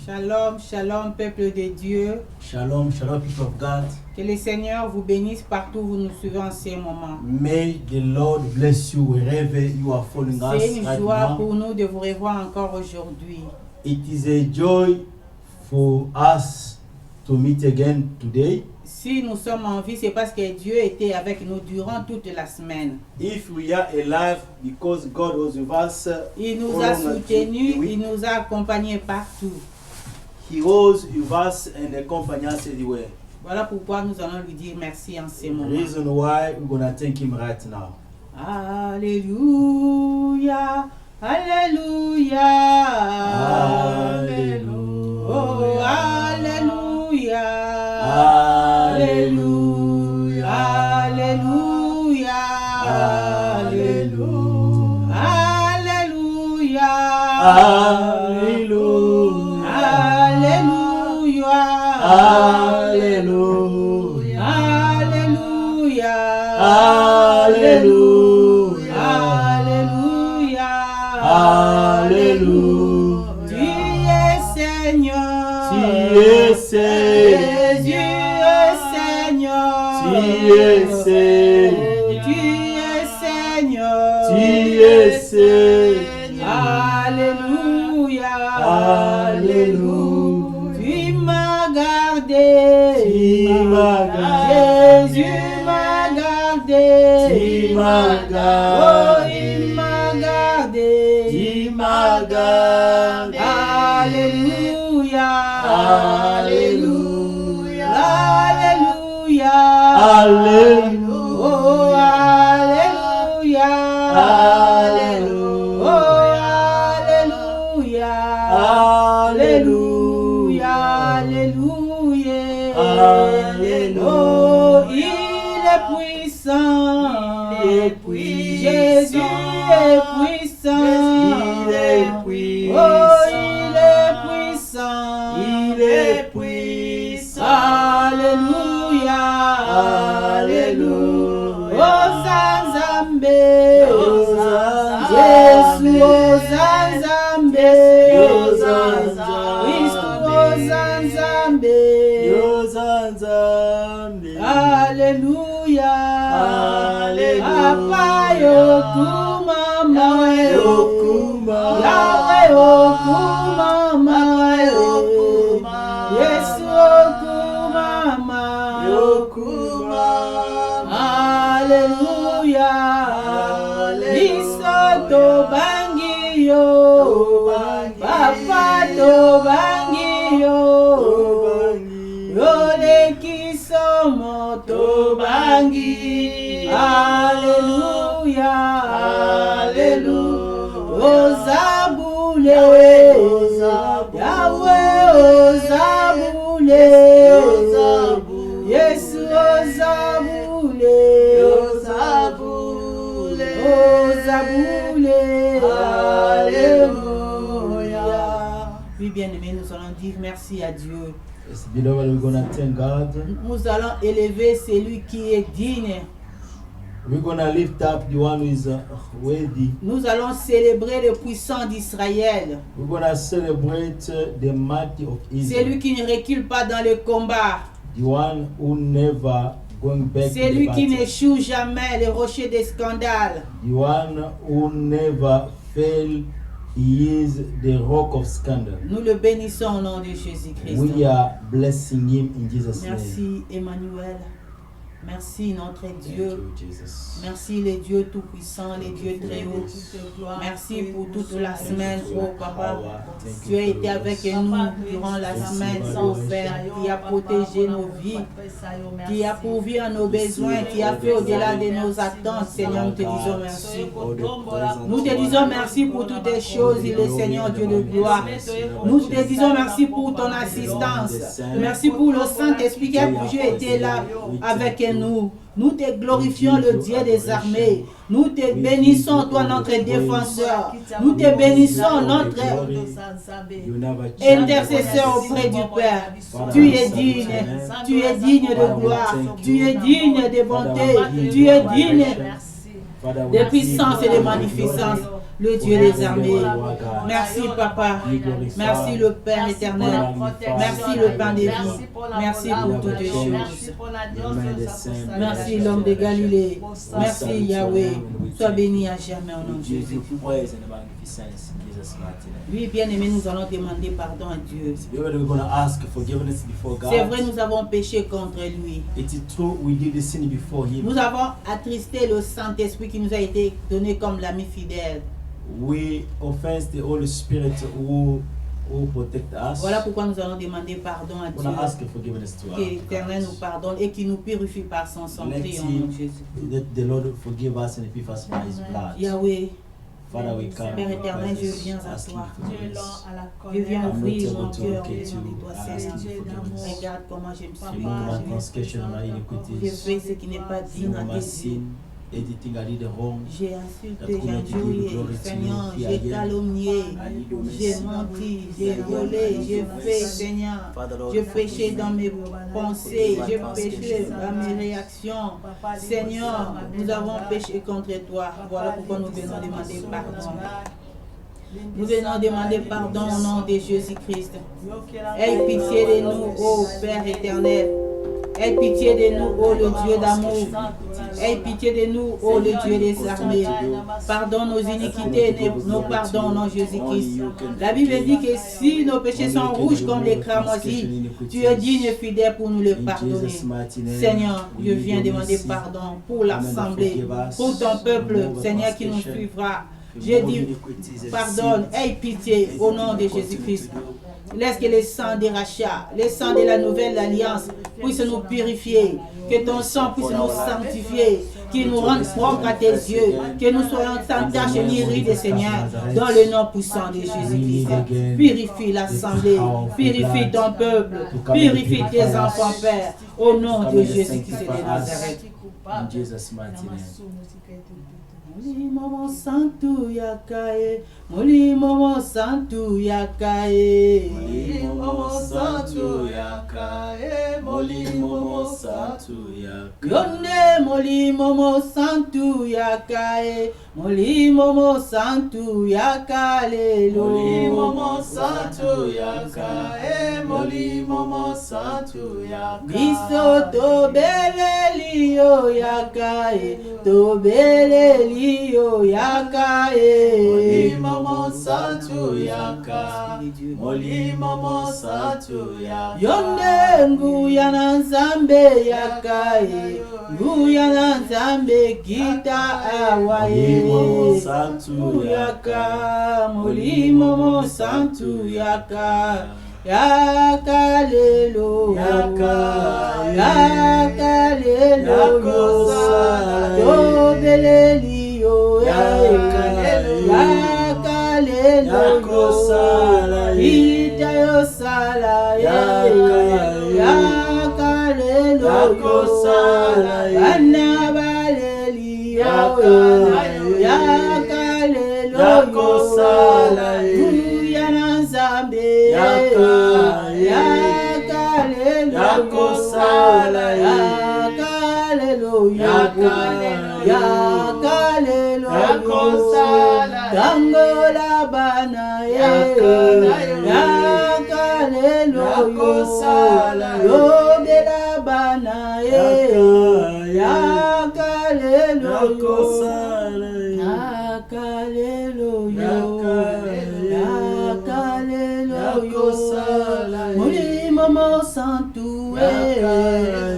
Shalom, shalom, peuple de Dieu. Shalom, shalom, people of God. Que le Seigneur vous bénisse partout où vous nous suivez en ces moments. May the Lord bless you wherever you are following us C'est une right joie now. pour nous de vous revoir encore aujourd'hui. It is a joy for us to meet again today. Si nous sommes en vie, c'est parce que Dieu était avec nous durant toute la semaine. If we are alive, because God was with us. Il nous a soutenus, il nous a accompagnés partout. He was with us and accompanied us everywhere. Voilà pourquoi nous allons lui dire merci en ces moments. Reason why we're gonna thank Him right now. Alléluia, Alléluia, Alléluia. Oh, Alléluia, Alléluia. Alléluia, Alléluia. Alléluia, Alléluia. Alléluia, Alléluia. Alléluia, Alléluia. Alléluia. Alléluia. Tu es Seigneur. Tu es Seigneur. Jésus est Seigneur. Tu es Seigneur. Tu es Seigneur. Tu es Seigneur. Alléluia. Alléluia. Tu m'as gardé. Tu m'as gardé. Jésus m'a gardé. Tu m'as gardé. Oh, il m'a gardé. Tu m'as gardé. Alléluia. Alléluia. Alléluia. Alléluia. Oh, Alléluia. Alléluia. Oh, Alléluia. Alléluia. Alléluia. Alléluia. Oh, il est puissant. Il est puissant. Jésus est puissant. Il est puissant. Oh, il est puissant. Il est puissant. Alléluia. Alléluia. Oh, Zanzambe. Oh, Jésus, oh, Zanzambe. Oh, Zanzambe. Christ, oh, Zanzambe. Zanzambe. Alléluia. Alléluia. Papa yokumama. Yokuma. Yahweh yokumama. Yesu yokumama. Yokuma. Alléluia. Biso tobangi yo. Papa tobangi yo. Yoleki somo tobangi. Alléluia. Alléluia. Ozabule. Yahweh ozabule. Yesu ozabule. Ozabule. Alléluia. Oui, bien-aimés, nous allons dire merci à Dieu. Yes, beloved, we're gonna thank God. Nous allons élever celui qui est digne. We're gonna lift up the one who is worthy. Nous allons célébrer le puissant d'Israël. We're gonna celebrate the mighty of Israel. Celui qui ne recule pas dans le combat. The one who never going back to the Celui qui battle. n'échoue jamais les rochers des scandales. The one who never fail. He is the rock of scandal. Nous le bénissons au nom de Jésus-Christ. We are blessing him in Jesus' name. Merci Emmanuel. Merci notre Dieu. Thank you, Jesus. Merci les dieux tout-puissants, les dieux très hauts. Merci pour toute la semaine, oh Papa. Tu as été avec nous durant la semaine, oh Père, qui a protégé nos vies, qui a pourvu à nos besoins, qui a fait au-delà de nos attentes. Seigneur, nous te disons merci. Nous te disons merci pour toutes les choses, le Seigneur Dieu de gloire. Nous te disons merci pour ton assistance. Merci pour le Saint-Esprit qui a toujours été là avec nous. Nous te glorifions, le Dieu des armées. Nous te bénissons, toi, notre défenseur. Nous te bénissons, notre intercesseur auprès du Père. Tu es digne de gloire. Tu es digne de bonté. Tu es digne de puissance et de magnificence. le Dieu des armées. Merci Papa. Merci le Père éternel. Merci le Pain des vies. Merci pour toutes les choses. Merci l'homme de Galilée. Merci Yahweh. Sois béni à jamais au nom de Jésus. Oui, bien-aimé, nous allons demander pardon à Dieu. C'est vrai, nous avons péché contre lui. Nous avons attristé le Saint-Esprit qui nous a été donné comme l'ami fidèle. We offense the Holy Spirit who protect us. Voilà pourquoi nous allons demander pardon à Dieu. Que l'Éternel nous pardonne et qu'il nous purifie par son sang. Prions au nom de Jésus. Let the Lord forgive us and purify us by His blood. Yahweh, Father, we come. Père éternel, je viens à toi. Je viens ouvrir mon cœur devant toi, Seigneur. Regarde comment je me suis. Je fais ce qui n'est pas digne à tes yeux. J'ai insulté, j'ai injurié, Seigneur, j'ai calomnié, j'ai menti, j'ai volé, j'ai fait, Seigneur, j'ai péché dans mes pensées, j'ai péché dans mes réactions. Seigneur, nous avons péché contre toi. Voilà pourquoi nous venons demander pardon. Nous venons demander pardon au nom de Jésus-Christ. Aie pitié de nous, ô Père éternel. Aie pitié de nous, ô le Dieu d'amour. Aie pitié de nous, ô le Dieu des armées. Pardonne nos iniquités, nos pardons au nom de Jésus-Christ. La Bible dit que si nos péchés sont rouges comme les cramoisis, tu es digne et fidèle pour nous les pardonner. Seigneur, je viens demander pardon pour l'Assemblée, pour ton peuple, Seigneur, qui nous suivra. Je dis, pardonne, aie pitié au nom de Jésus-Christ. Laisse que le sang des rachats, le sang de la nouvelle alliance puisse nous purifier, que ton sang puisse nous sanctifier, qu'il nous rende propres à tes yeux, que nous soyons sans tache ni ride, Seigneur, dans le nom puissant de Jésus-Christ. Purifie l'assemblée, purifie ton peuple, purifie tes enfants, Père, au nom de Jésus-Christ de Nazareth. In Jesus' mighty name. Molimo santu yakae, molimo santu yakae, Molimo santu yakae, molimo santu yakae. yonde molimo santu yakae, molimo santu yakale lo. Molimo santu yakae, molimo santu yakae. Biso tobeleli yo yakae, tobeleli yo yakae. Molimo santu yakae, molimo santu yakae. Yonde nguya na nzambe yakae, nguya na nzambe kita awaye. Molimo santu yaka, molimo santu yaka. Yaka lelo, yaka lelo, tobeleli yo, yaka lelo, ita yo sala, yaka lelo, bana baleli yo, yaka lelo, kuyana nzambe, Tangola bana yobela bana Molimo santu,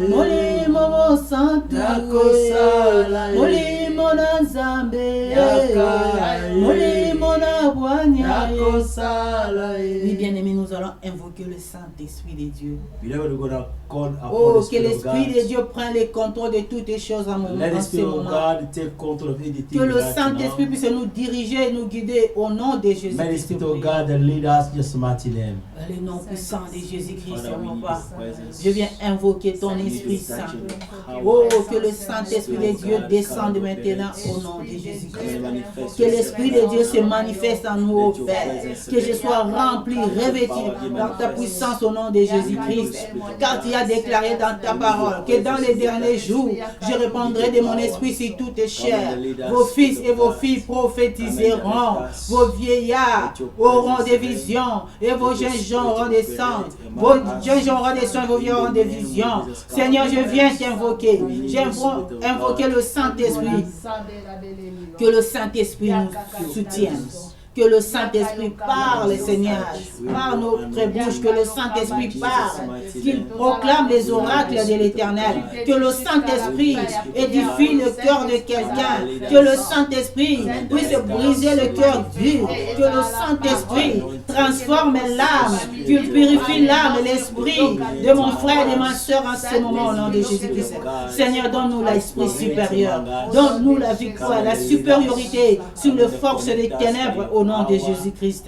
molimo santu, molimo na nzambe, molimo na bwanya. Oui, bien-aimés, nous allons invoquer le Saint-Esprit de Dieu. Oh, que l'Esprit de Dieu prenne le contrôle de toutes les choses en ce moment. Que le Saint-Esprit puisse nous diriger et nous guider au nom de Jésus-Christ. Le nom puissant de Jésus-Christ, je viens invoquer ton Esprit Saint. Oh, que le Saint-Esprit de Dieu descende maintenant au nom de Jésus-Christ. Que l'Esprit de Dieu se manifeste en nous, ô Père. Que je sois rempli, revêtu dans ta puissance au nom de Jésus-Christ. Car tu as déclaré dans ta parole que dans les derniers jours, je répandrai de mon esprit sur toute chair. Vos fils et vos filles prophétiseront. Vos vieillards auront des visions et vos jeunes gens auront des sons. Vos jeunes gens auront des sons et vos vieux auront des visions. Seigneur, je viens t'invoquer. J'invoque invoquer le Saint-Esprit. Que le Saint-Esprit nous soutienne. Que le Saint-Esprit parle, Seigneur, par notre bouche, que le Saint-Esprit parle, qu'il proclame les oracles de l'Éternel, que le Saint-Esprit édifie le cœur de quelqu'un, que le Saint-Esprit puisse briser le cœur dur, que le Saint-Esprit transforme l'âme, qu'il purifie l'âme et l'esprit de mon frère et de ma soeur en ce moment au nom de Jésus-Christ. Seigneur, donne-nous l'esprit supérieur, donne-nous la victoire, la supériorité sur les forces des ténèbres au nom de Jésus-Christ.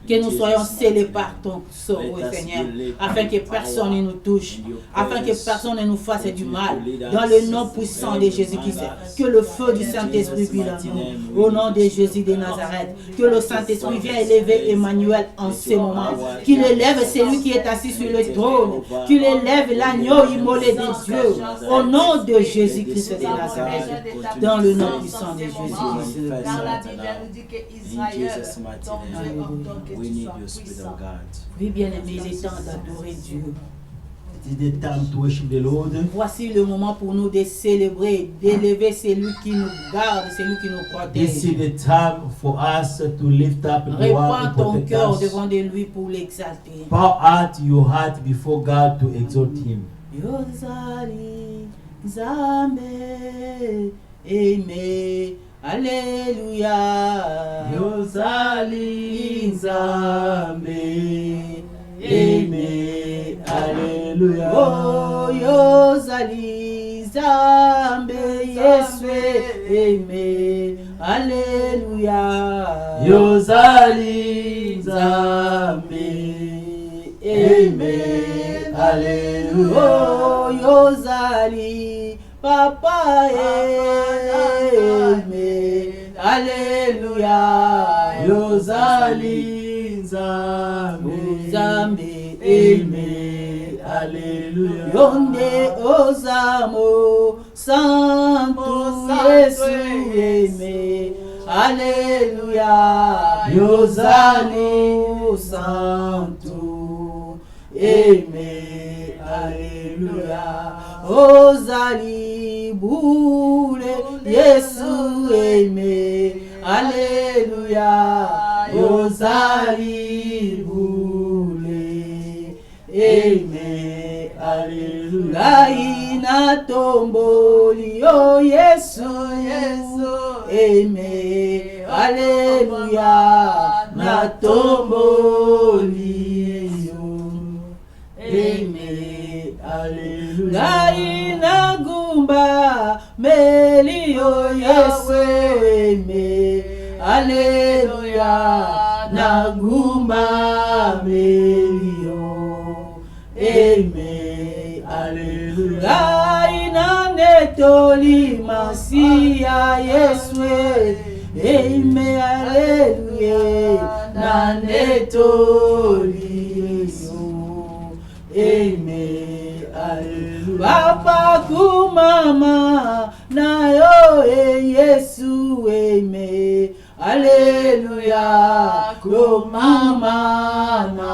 Que nous soyons scellés par ton sceau, Seigneur, afin que personne ne nous touche, afin que personne ne nous fasse du mal, dans le nom puissant de Jésus-Christ. Que le feu du Saint-Esprit brille en nous, au nom de Jésus de Nazareth. Que le Saint-Esprit vienne élever Emmanuel en ce moment, qu'il élève celui qui est assis sur le trône, qu'il élève l'agneau immolé de Dieu, au nom de Jésus-Christ de Nazareth, dans le nom puissant de Jésus-Christ. Dans la Bible, nous dit qu'Israël We need your Spirit of God. Oui, bien-aimé, il est temps d'adorer Dieu. It is the time to worship the Lord. Voici le moment pour nous de célébrer, d'élever celui qui nous garde, celui qui nous protège. This is the time for us to lift up the one Répands who ton protects cœur us. devant de lui pour l'exalter. Pour out your heart before God to exalt Him. Yozali, Zambe, Aimé, Alléluia. Yozali Nzambe, Aimé, Alléluia. Oh, Yozali, Zambe, Yeswe, Aimé, Alléluia. Yozali Nzambe, Aimé, Alléluia. Oh, Yozali, Papa, Aimé, Alléluia. Yozali Nzambe, Zambe, Aimé, Alléluia. Yonde Ozamo, Santo Yesu, Aimé, Alléluia. Yozali, Santo, Aimé, Alléluia. Ozali, Boule, Yesu, Aimé, Alléluia. Ozali, Boule, Aimé, Alléluia. Laina tomboli, oh Yesu, Aimé, Alléluia. Na tomboli, oh, Aimé, Alléluia. Laina gumba, melio, Yesu, Aimé, Alléluia. Na gumba, melio, Aimé, Alléluia. Laina netoli, masia, Yesu, Aimé, Alléluia. Na netoli, Aimé, Alléluia. Papa kumama na yo Yesu, Aimé, Alléluia. Kumama na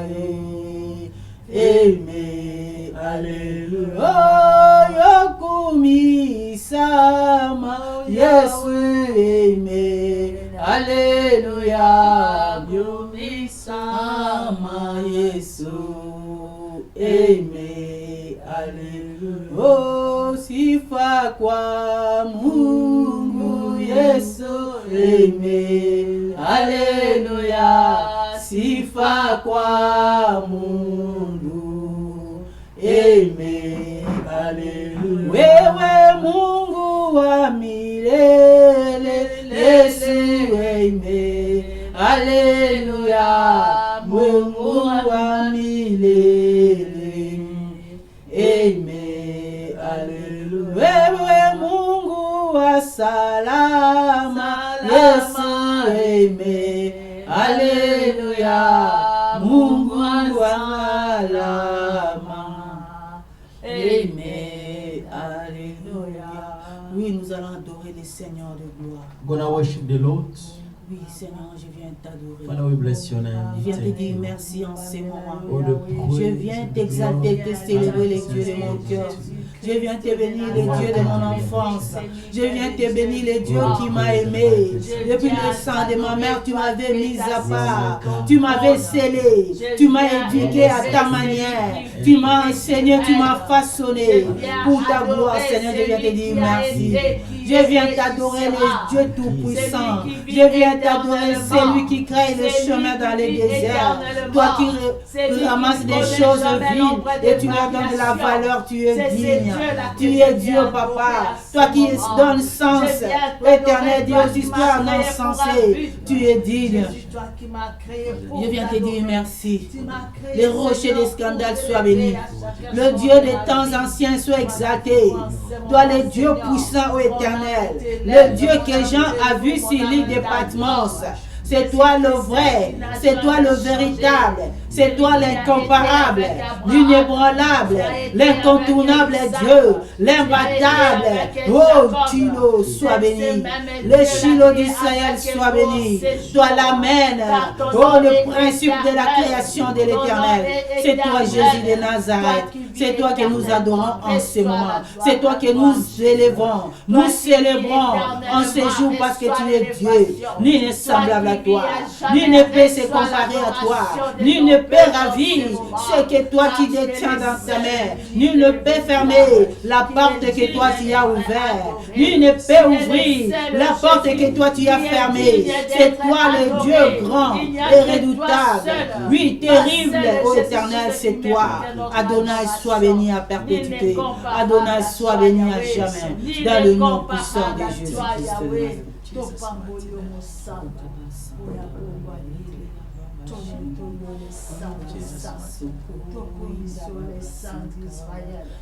ye, Aimé, Alléluia. Oh, yokumi sama Yesu, Aimé, Alléluia. Yokumi sama Yesu, Aimé, Alléluia. Oh, sifa kwa Mungu Yesu, Aimé, Alléluia. Sifa kwa Mungu, Aimé, Alléluia. Wewe Mungu wa milele, Yesu, Aimé, Alléluia. Mungu wa milele, Aimé, Alléluia. Wewe Mungu wa salama, Yesu, aimé. Alléluia, Mungu alama. Aimé, alléluia. Oui, nous allons adorer le Seigneur de gloire. Gonna worship the Lord. Oui, Seigneur, je viens t'adorer. Father, we bless your name. Je viens te Thank dire you. merci en ces moments. All the Je praise, viens the t'exalter, glory, te célébrer les and dieux de mon cœur. thanks. Je viens te bénir les dieux de mon enfance. Je viens te bénir les dieux qui m'ont aimé. Depuis le sang de ma mère, tu m'avais mis à part. Tu m'avais scellé. Tu m'as éduqué à ta manière. Tu m'as enseigné, tu m'as façonné. Pour ta gloire, Seigneur, je viens te dire merci. Je viens t'adorer le Dieu Tout-Puissant. Je viens t'adorer celui qui crée le chemin dans les déserts. Toi qui ramasses des choses vides et tu leur donnes de la valeur, tu es digne. Tu es Dieu, Papa. Toi qui donnes sens éternel, Dieu aux histoires non sensées. Tu es digne. Je viens te dire merci. Les rochers des scandales soient bénis. Le Dieu des temps anciens soit exalté. Toi, le Dieu puissant, ô éternel. Le Dieu que Jean a vu sur l'île de Patmos. C'est toi le vrai, c'est toi le véritable, c'est toi l'incomparable, l'inébranlable, l'incontournable Dieu, l'imbattable. Oh, Tilo, sois béni. Le Shiloh d'Israël soit béni. Toi l'Amen. Oh, le principe de la création de l'Éternel. C'est toi, Jésus de Nazareth. C'est toi que nous adorons en ce moment. C'est toi que nous élevons, nous célébrons en ce jour parce que tu es Dieu. Ni n'est semblable à toi, ni ne peut se comparer à toi, ni ne peut ravir ce que toi tu détiens dans ta main, ni ne peut fermer la porte que toi tu as ouverte, ni ne peut ouvrir la porte que toi tu as fermée. C'est toi le Dieu grand et redoutable, oui, terrible, ô éternel, c'est toi. Adonai, sois béni à perpétuité. Adonai, sois béni à jamais. Dans le nom puissant de Jésus-Christ.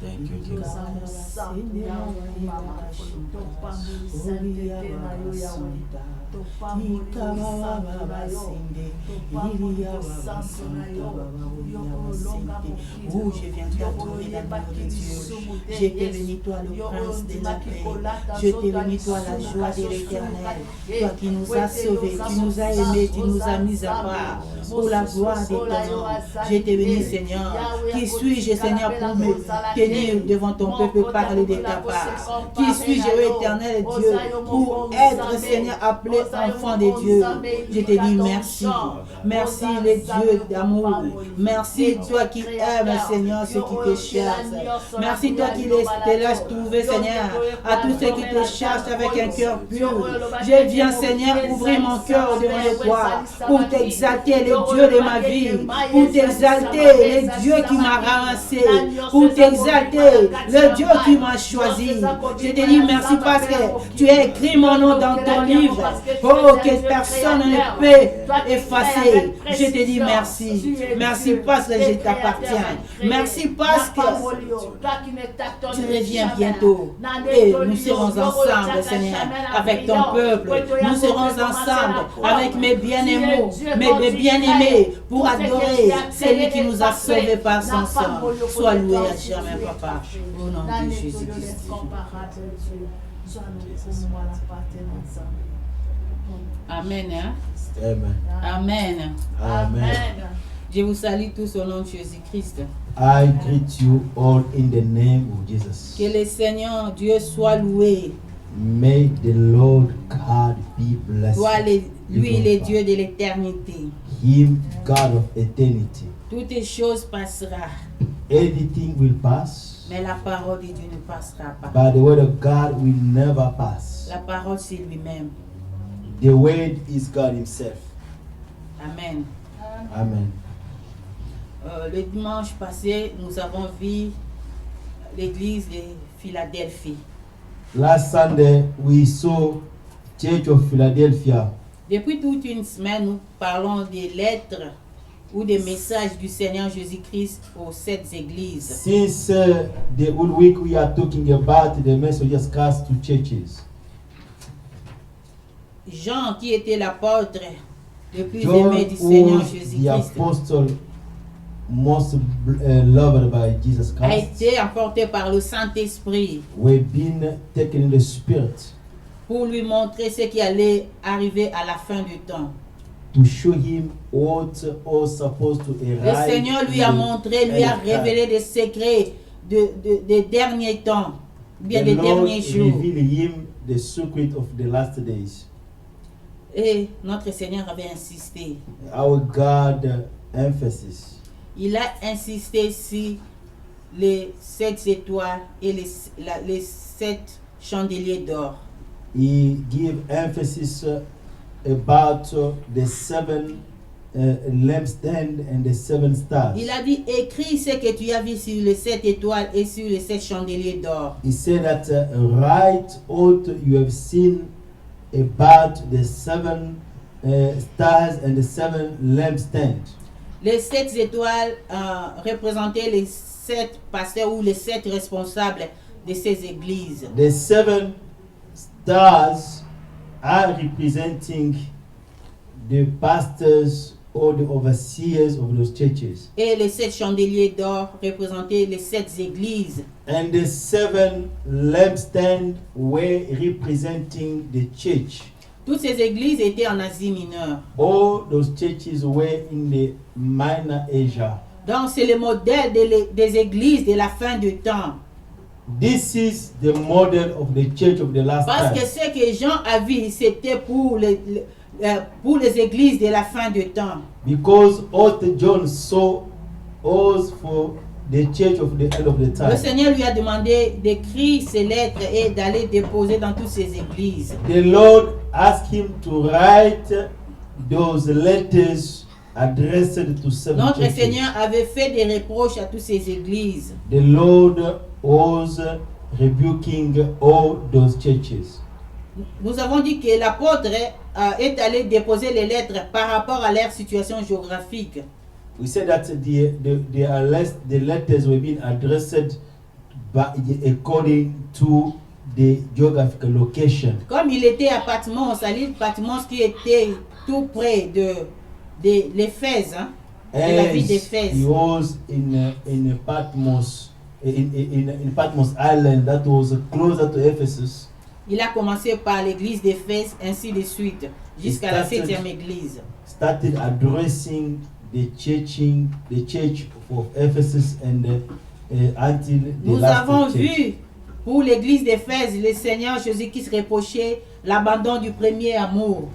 Thank you, Jesus. Oh, je viens t'adorer l'amour de Dieu. Je t'ai béni, toi, le prince de la paix. Je t'ai béni, toi, la joie de l'éternel. Toi qui nous as sauvés, qui nous as aimés, qui nous as mis à part. Pour la gloire de ton nom. Je t'ai béni, Seigneur. Qui suis-je, Seigneur, pour me tenir devant ton peuple, parler de ta part? Qui suis-je, ô éternel Dieu, pour être, Seigneur, appelé enfant de Dieu? Je te dis merci. Merci, le Dieu d'amour. Merci, toi qui aimes, Seigneur, ceux qui te cherchent. Merci, toi qui te laisses trouver, Seigneur, à tous ceux qui te cherchent avec un cœur pur. Je viens, Seigneur, ouvrir mon cœur devant toi pour t'exalter, le Dieu de ma vie, pour t'exalter, le Dieu qui m'a ramassé, pour t'exalter, le Dieu qui m'a choisi. Je te dis merci parce que tu as écrit mon nom dans ton livre. Oh, que personne ne peut effacer. Je te dis merci. Merci parce que je t'appartiens. Merci parce que tu reviens bientôt. Et nous serons ensemble, Seigneur, avec ton peuple. Nous serons ensemble avec mes bien-aimés, mes bien-aimés, pour adorer celui qui nous a sauvés par son sang. Sois loué à jamais, Papa. Au nom de Jésus-Christ. Amen. Hein? Amen. Amen. Amen. Je vous salue tous au nom de Jésus-Christ. I greet you all in the name of Jesus. Que le Seigneur Dieu soit loué. May the Lord God be blessed. Toi, lui, le Dieu de l'éternité. Him, God of eternity. Toutes les choses passeront, Everything will pass, mais la parole de Dieu ne passera pas. but the word of God will never pass. La parole, c'est lui-même. The word is God Himself. Amen. Amen. Le dimanche passé, nous avons vu l'église de Philadelphie. Last Sunday, we saw Church of Philadelphia. Depuis toute une semaine, nous parlons des lettres ou des messages du Seigneur Jésus-Christ aux 7 églises. Since the whole week, we are talking about the messages cast to churches. Jean, qui était l'apôtre le plus John aimé du Seigneur was the Jésus-Christ, apostle most loved by Jesus a Christ. été emporté par le Saint-Esprit We've been taken in the Spirit pour lui montrer ce qui allait arriver à la fin du temps. to show him what was supposed to Le arrive. Seigneur lui a montré, lui a révélé des secrets des derniers temps, bien des The Lord derniers jours. revealed him the secret of the last days. Et notre Seigneur avait insisté. Our God emphasis. Il a insisté sur les 7 étoiles et les 7 chandeliers d'or. He gave emphasis about the 7 lampstand and the 7 stars. Il a dit, écris ce que tu as vu sur les 7 étoiles et sur les 7 chandeliers d'or. He said that write what you have seen about the 7 stars and the 7 lampstands. Les 7 étoiles représentaient les 7 pasteurs ou les 7 responsables de ces églises. The 7 stars are representing the pastors or the overseers of those churches. Et les 7 chandeliers d'or représentaient les 7 églises. And the 7 lampstands were representing the church. Toutes ces églises étaient en Asie mineure. All those churches were in the Minor Asia. Donc c'est le modèle des églises de la fin du temps. This is the model of the church of the last Parce que time. ce que Jean a vu, c'était pour les églises de la fin du temps. Because what John saw was for the church of the end of the Le time. Seigneur lui a demandé d'écrire ces lettres et d'aller déposer dans toutes ces églises. The Lord asked him to write those letters addressed to 7 Notre churches. Seigneur avait fait des reproches à toutes ces églises. The Lord was rebuking all those churches. Nous avons dit que l'apôtre est allé déposer les lettres par rapport à leur situation géographique. We said that the letters were being addressed according to the geographical location. Comme il était à Patmos, à l'île Patmos qui était tout près de l'Éphèse, hein, de la ville As d'Éphèse. he was in Patmos, in Patmos Island that was closer to Ephesus. Il a commencé par l'église d'Éphèse, ainsi de suite, jusqu'à la 7e église. Started addressing the church of Ephesus and until the Nous last avons church. vu pour l'église d'Éphèse, le Seigneur Jésus-Christ reprochait l'abandon du premier amour.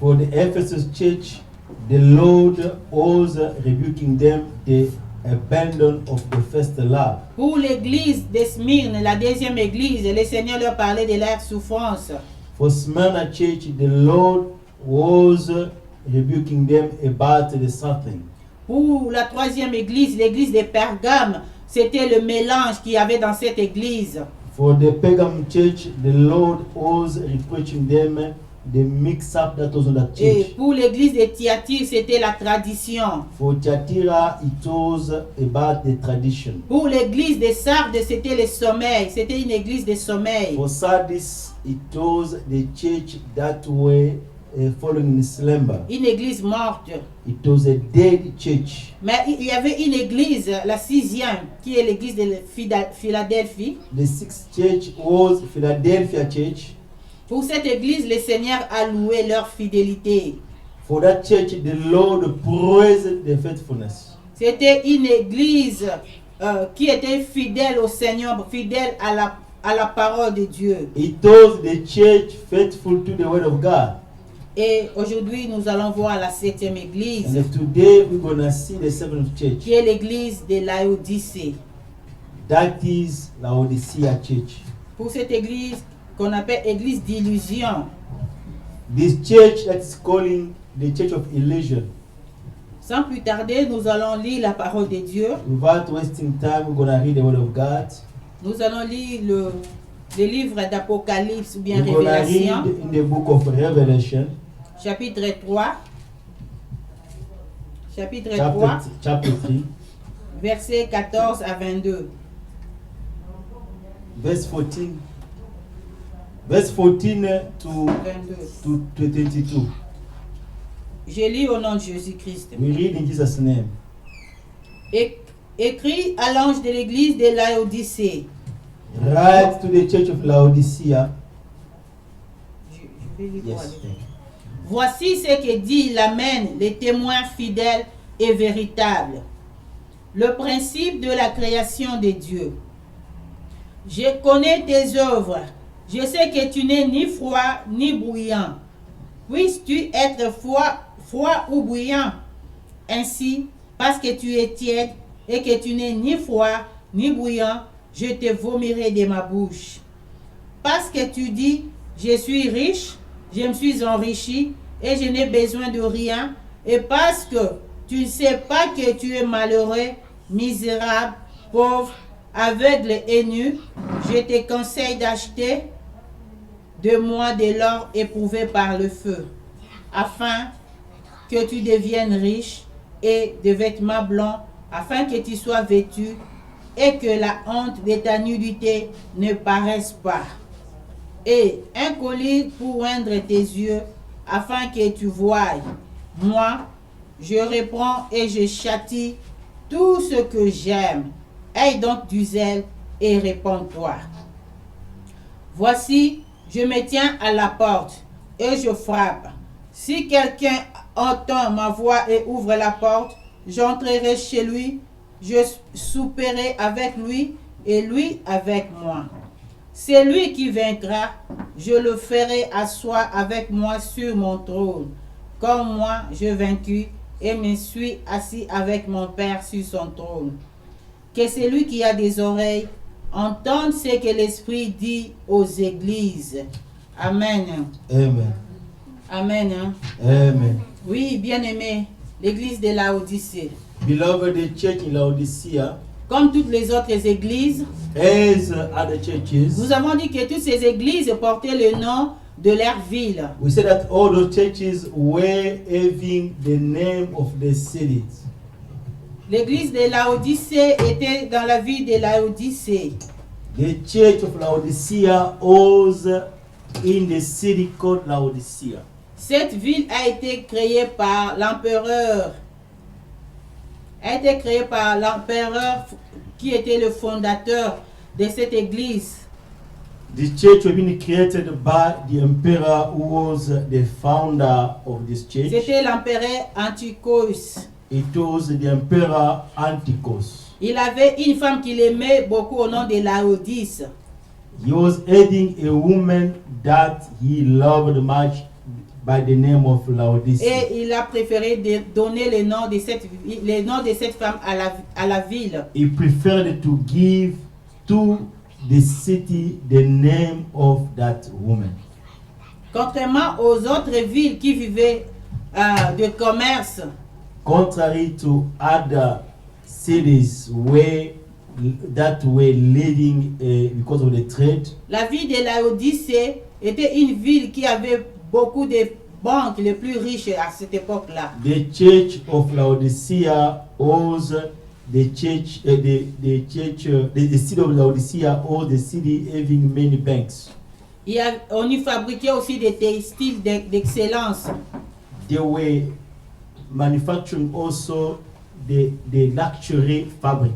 For the Ephesus church, the Lord was rebuking them the abandon of the first love. Pour l'église de Smyrne, la 2e église, le Seigneur leur parlait de leur souffrance. For Smyrna church, the Lord was rebuking them about the suffering. Pour la 3e église, l'église de Pergame, c'était le mélange qu'il y avait dans cette église. For the pagan church, the Lord was reproaching them the mix-up that was on that Et church. pour l'église de Thyatire, c'était la tradition. For Thyatira, it was about the tradition. Pour l'église de Sardes, c'était le sommeil. C'était une église de sommeil. For Sardis, it was the church that were following in slumber. Une église morte. It was a dead church. Mais il y avait une église, la 6e, qui est l'église de Philadelphie. The sixth church was Philadelphia church. Pour cette église, le Seigneur a loué leur fidélité. For that church, the Lord praised their faithfulness. C'était une église qui était fidèle au Seigneur, fidèle à la parole de Dieu. It was the church faithful to the word of God. Et aujourd'hui, nous allons voir la 7e église, And today we're gonna see the seventh church. qui est l'église de Laodicée. That is Laodicea church. Pour cette église qu'on appelle église d'illusion, This church that is calling the church of illusion. sans plus tarder, nous allons lire la parole de Dieu. Without wasting time, we're gonna read the word of God. Nous allons lire le livre d'Apocalypse ou bien We're gonna read Révélation, in the book of Revelation, chapitre 3. Chapitre 3, chapter 3, versets 14 à 22. verse 14 Verse 14 to 22. 22. Je lis au nom de Jésus-Christ. We read in Jesus' name. Écrit à l'ange de l'église de Laodicée. Write to the church of Laodicea. Je vais lire pour Yes. aller. Voici ce que dit l'Amen, le témoin fidèle et véritable. Le principe de la création de Dieu. Je connais tes œuvres. Je sais que tu n'es ni froid ni bouillant. Puisses-tu être froid ou bouillant? Ainsi, parce que tu es tiède et que tu n'es ni froid ni bouillant, je te vomirai de ma bouche. Parce que tu dis, je suis riche, je me suis enrichi et je n'ai besoin de rien, et parce que tu ne sais pas que tu es malheureux, misérable, pauvre, aveugle et nu, je te conseille d'acheter de moi de l'or éprouvé par le feu, afin que tu deviennes riche, et de vêtements blancs, afin que tu sois vêtu, et que la honte de ta nudité ne paraisse pas. Et un collier pour oindre tes yeux, afin que tu voies. Moi, je reprends et je châtie tout ce que j'aime. Aie donc du zèle et réponds-toi. Voici, je me tiens à la porte et je frappe. Si quelqu'un entend ma voix et ouvre la porte, j'entrerai chez lui, je souperai avec lui et lui avec moi. C'est lui qui vaincra, je le ferai asseoir avec moi sur mon trône, comme moi je vaincu et me suis assis avec mon Père sur son trône. Que celui qui a des oreilles entende ce que l'Esprit dit aux églises. Amen. Amen. Amen. Amen. Oui, bien-aimé, l'église de Laodicée. Beloved, the church in Laodicea, Comme toutes les autres églises, as other churches, nous avons dit que toutes ces églises portaient le nom de leur ville. we said that all those churches were having the name of the cities. L'église de Laodicée était dans la ville de Laodicée. The church of Laodicea was in the city called Laodicea. Cette ville a été créée par l'empereur. Qui était le fondateur de cette église. The church was being created by the emperor who was the founder of this church. C'était l'empereur Antiochus. It was the emperor Antiochus. Il avait une femme qu'il aimait beaucoup au nom de Laodice. He was aiding a woman that he loved much by the name of Laodicea. Et il a préféré donner le nom de cette femme à la ville. He preferred to give to the city the name of that woman. Contrairement aux autres villes qui vivaient de commerce, Contrary to other cities that were living because of the trade, la ville de Laodicée était une ville qui avait beaucoup de banques les plus riches à cette époque-là. the church of Laodicea was the church, the city of Laodicea was the city having many banks. On y fabriquait aussi des textiles d'excellence. They were manufacturing also the luxury fabric.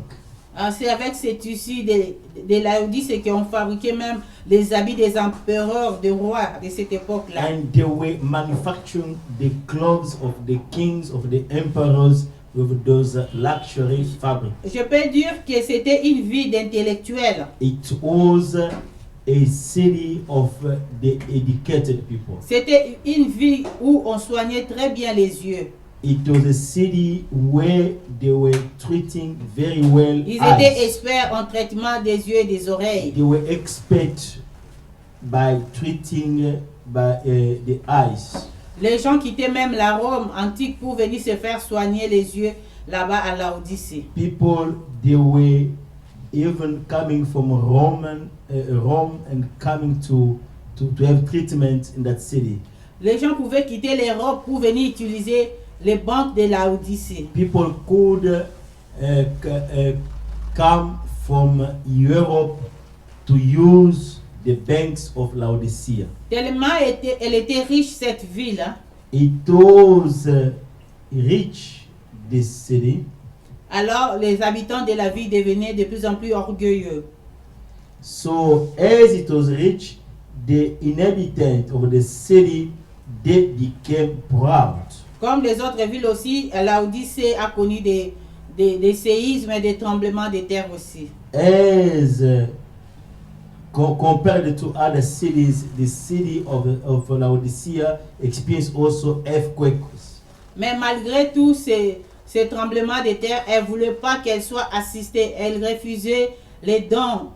C'est avec ces tissus de Laodicée qu'on fabriquait même les habits des empereurs, des rois de cette époque-là. And they were manufacturing the clothes of the kings, of the emperors with those luxury fabric. Je peux dire que c'était une vie d'intellectuels. It was a city of the educated people. C'était une vie où on soignait très bien les yeux. It was a city where they were treating very well Ils étaient eyes. experts en traitement des yeux et des oreilles. They were expert by treating by the eyes. Les gens quittaient même la Rome antique pour venir se faire soigner les yeux là-bas à Laodicée. People, they were even coming from Rome and coming to have treatment in that city. Les gens pouvaient quitter l'Europe pour venir utiliser les banques de Laodicée. People could come from Europe to use the banks of Laodicea. Tellement elle était riche cette ville. Hein. It was rich, this city. Alors les habitants de la ville devenaient de plus en plus orgueilleux. So as it was rich, the inhabitants of the city, they became proud. Comme les autres villes aussi, Laodicée a connu des séismes et des tremblements de terre aussi. As compared to other cities, the city of Laodicea experienced also earthquakes. Mais malgré tous ces tremblements de terre, elle ne voulait pas qu'elle soit assistée. Elle refusait les dons.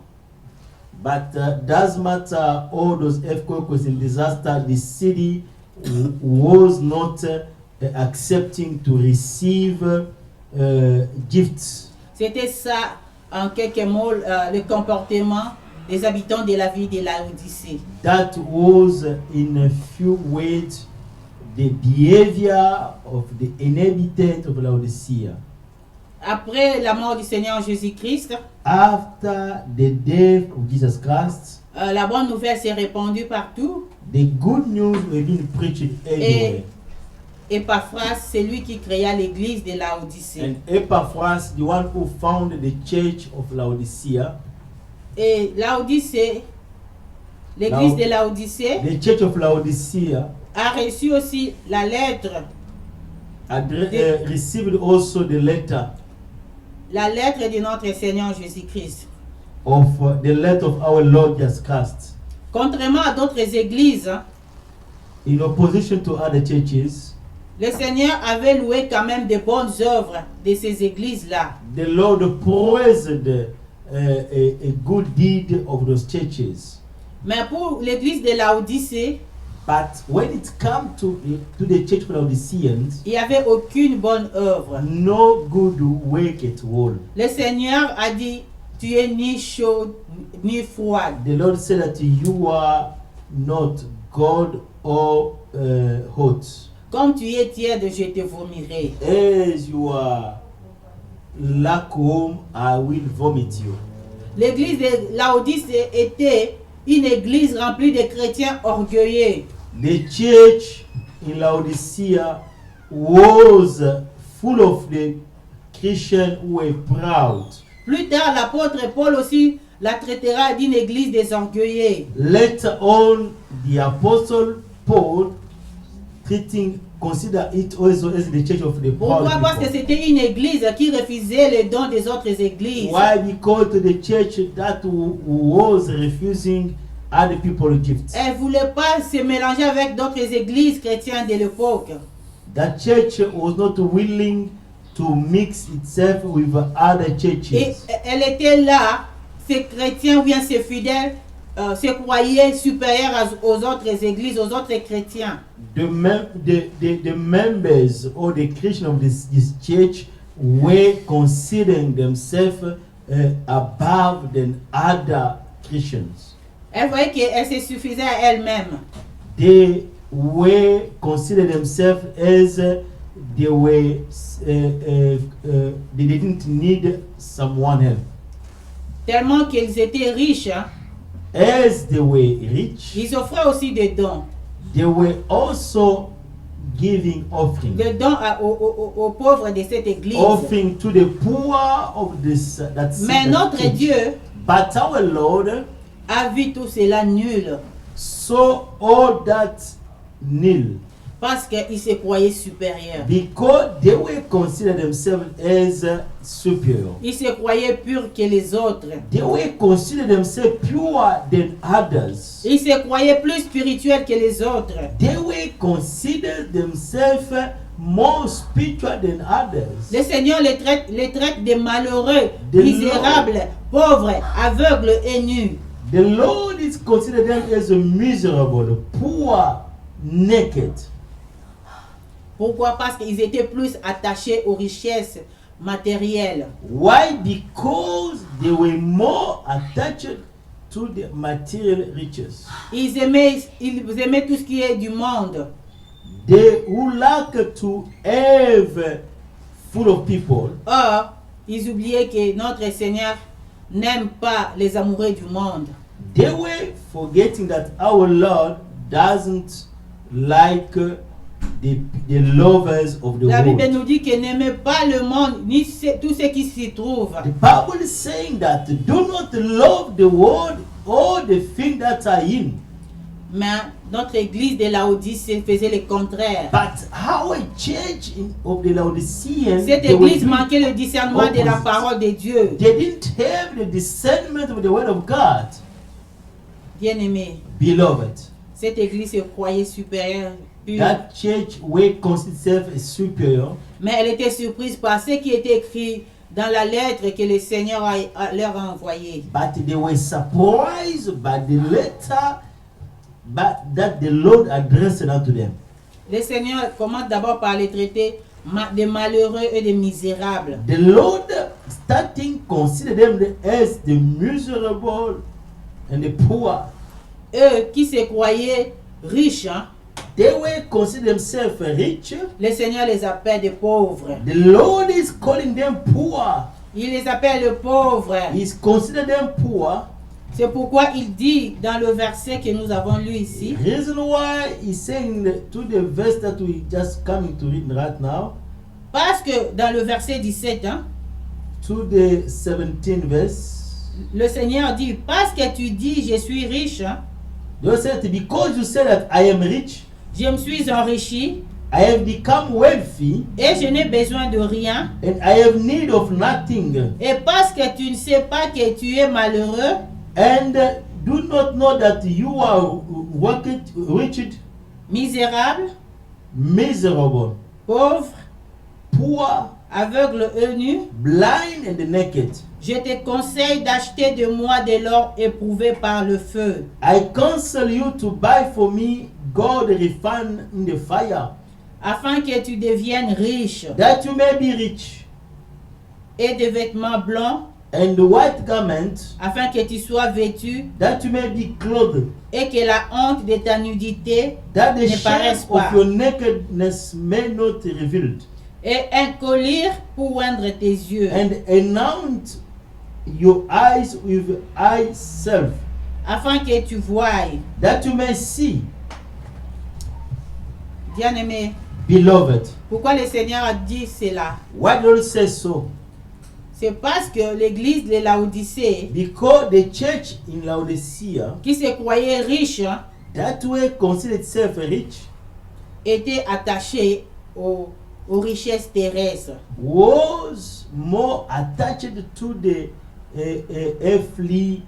But doesn't matter all those earthquakes and disaster, the city was not accepting to receive gifts. C'était ça, en quelques mots, le comportement des habitants de la ville de Laodicée. That was, in a few words, the behavior of the inhabitants of Laodicea. Après la mort du Seigneur Jésus-Christ, After the death of Jesus Christ, la bonne nouvelle s'est répandue partout. the good news has been preached everywhere. Epaphras, c'est lui qui créa l'église de Laodicée. And Epaphras, the one who founded the church of Laodicea, Et Laodicée, l'église de Laodicée, the church of Laodicea, a reçu aussi la lettre received also the letter de notre Seigneur Jésus-Christ. of the letter of our Lord Jesus Christ. Contrairement à d'autres églises, hein, In opposition to other churches, le Seigneur avait loué quand même de bonnes œuvres de ces églises-là. the Lord praised a good deed of those churches. Mais pour l'église de Laodicée, But when it comes to the church of Laodiceans, il n'y avait aucune bonne œuvre. no good work at all. Le Seigneur a dit, tu es ni chaud ni froid. The Lord said that you are not cold or hot. Comme tu es tiède, je te vomirai. As you are lukewarm, I will vomit you. L'église de Laodicée était une église remplie de chrétiens orgueilleux. The church in Laodicea was full of the Christians who were proud. Plus tard, l'apôtre Paul aussi la traitera d'une église des orgueilleux. Later on, the apostle Paul consider it also as the church of the proud Pourquoi? Parce que people. c'était une église qui refusait les dons des autres églises. Why? Because the church that was refusing other people's gifts. Elle ne voulait pas se mélanger avec d'autres églises chrétiennes de l'époque. The church was not willing to mix itself with other Et churches. elle était là, ces chrétiens ou bien ces fidèles se croyaient supérieurs aux autres églises, aux autres chrétiens. The members or the Christians of this church were considering themselves above than other Christians. Elle voyait qu'elle se suffisait à elle-même. They were considered themselves as they didn't need someone else. Tellement qu'ils étaient riches, hein, As they were rich, ils offraient aussi des dons. they were also giving offering. Des dons aux pauvres de cette église. Offering to the poor of this that Mais notre church. Dieu But our Lord a vu tout cela nul. saw all that nil, Parce qu'ils se croyaient supérieurs. because they were considered themselves as superior. Ils se croyaient purs que les autres. They were considered themselves pure than others. Ils se croyaient plus spirituels que les autres. They were considered themselves more spiritual than others. Le Seigneur les traite de malheureux, The misérables, pauvres, aveugles et nus. The Lord is considered them as miserable, poor, naked. Pourquoi? Parce qu'ils étaient plus attachés aux richesses matérielles. Why? Because they were more attached to the material riches. Ils aimaient tout ce qui est du monde. They who like to have full of people, Or, ils oubliaient que notre Seigneur n'aime pas les amoureux du monde. They were forgetting that our Lord doesn't like the lovers of the La Bible world. nous dit qu'il n'aimait pas le monde, ni tout ce qui s'y trouve. The Bible is saying that do not love the world or the things that are in. Mais notre église de Laodicée faisait le contraire. But our church of the Laodiceans, Cette they were église doing manquait le discernement de la opposite. parole de Dieu. They didn't have the discernment of the word of God. Bien-aimé, Beloved, cette église se croyait supérieure, pure, that church will consider itself as superior, mais elle était surprise par ce qui était écrit dans la lettre que le Seigneur leur a envoyée. but they were surprised by the letter that the Lord addressed unto them. Le Seigneur commence d'abord par les traiter des malheureux et des misérables. The Lord starting consider them as the miserable and the poor. Eux qui se croyaient riches, hein, They were consider themselves rich. le Seigneur les appelle des pauvres. The Lord is calling them poor. Il les appelle les pauvres. He's consider them poor. C'est pourquoi il dit dans le verset que nous avons lu ici, Reason why he's saying to the verse that we just coming to read right now, parce que dans le verset 17, hein, to the 17 verse, le Seigneur dit, parce que tu dis je suis riche, hein, they said, because you say that I am rich, je me suis enrichi I have become wealthy, et je n'ai besoin de rien. and I have need of nothing, Et parce que tu ne sais pas que tu es malheureux, and do not know that you are wretched, misérable, miserable, pauvre, poor, aveugle et nu, blind, and naked. je te conseille d'acheter de moi de l'or éprouvé par le feu, I counsel you to buy for me gold refined in the fire, afin que tu deviennes riche, that you may be rich, et des vêtements blancs, and the white garment, afin que tu sois vêtu, that you may be clothed, et que la honte de ta nudité that the ne shame paraisse pas, of your nakedness may not be revealed, et un collier pour oindre tes yeux, and anoint your eyes with eye salve, afin que tu voies. that you may see. Bien-aimé, Beloved, pourquoi le Seigneur a dit cela? why do you say so? C'est parce que l'église de Laodicée, Because the church in Laodicea, qui se croyait riche, hein, that way considered itself rich, était attachée aux richesses terrestres. was more attached to the earthly